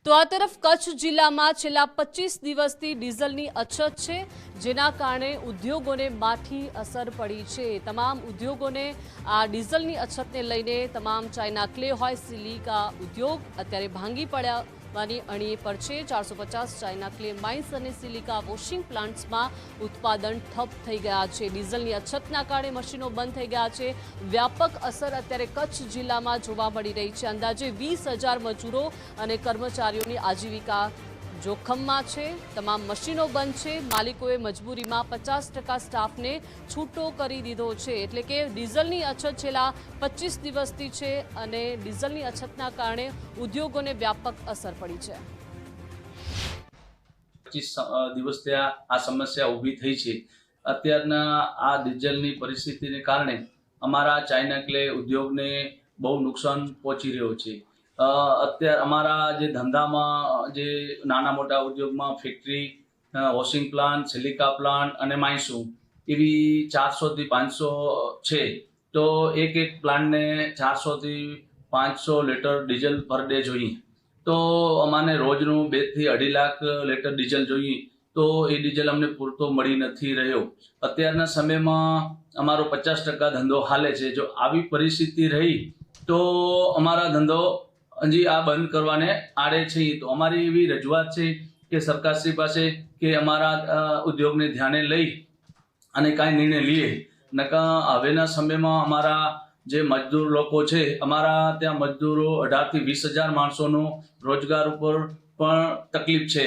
તો આ તરફ કચ્છ જિલ્લામાં છેલ્લા 25 દિવસથી ડીઝલની અછત છે, જેના કારણે ઉદ્યોગોને માઠી અસર પડી છે। તમામ ઉદ્યોગોને આ ડીઝલની અછતને લઈને તમામ ચાઇના ક્લે હોય સિલિકા ઉદ્યોગ અત્યારે ભાંગી પડવાની અણીએ પર છે। 450 ચાઇના ક્લે માઇન્સ અને સિલિકા વોશિંગ પ્લાન્ટ્સમાં ઉત્પાદન ઠપ થઈ ગયા છે। ડીઝલની અછતના કારણે મશીનો બંધ થઈ ગયા છે। વ્યાપક અસર અત્યારે કચ્છ જિલ્લામાં જોવા મળી રહી છે। અંદાજે 20,000 મજૂરો અને કર્મચારીઓની આજીવિકા જોખમમાં છે। તમામ મશીનો બંધ છે। માલિકોએ મજબૂરીમાં 50% સ્ટાફને છૂટો કરી દીધો છે। એટલે કે ડીઝલની અછત છેલ્લા 25 દિવસથી છે અને ડીઝલની અછતના કારણે ઉદ્યોગોને વ્યાપક અસર પડી છે। 25 દિવસથી આ સમસ્યા ઊભી થઈ છે। અત્યારના આ ડીઝલની પરિસ્થિતિને કારણે અમારા ચાઇના ક્લે ઉદ્યોગને બહુ નુકસાન પહોંચી રહ્યો છે। અત્યારે અમારા જે ધંધામાં જે નાના મોટા ઉદ્યોગમાં factory, washing plant, silica plant અને માઇન્સો એવી 400 થી 500 છે। તો એક પ્લાન્ટને 400 થી 500 લીટર ડીઝલ પર ડે જોઈએ, તો અમારે રોજનું 2 થી 2.5 લાખ લીટર ડીઝલ જોઈએ, તો એ ડીઝલ અમને પૂરતો મળી નથી રહ્યો। અત્યારના સમયમાં અમારો 50% ધંધો હાલે છે। જો આવી પરિસ્થિતિ રહી તો અમારા ધંધો હજી આ બંધ કરવાને આડે છે। તો અમારી એવી રજૂઆત છે કે સરકારશ્રી પાસે કે અમારા ઉદ્યોગને ધ્યાને લઈ અને કાંઈ નિર્ણય લઈએ। નકા હવેના સમયમાં અમારા જે મજદૂર લોકો છે, અમારા ત્યાં મજદૂરો 18 થી 20,000 માણસોનો રોજગાર ઉપર પણ તકલીફ છે।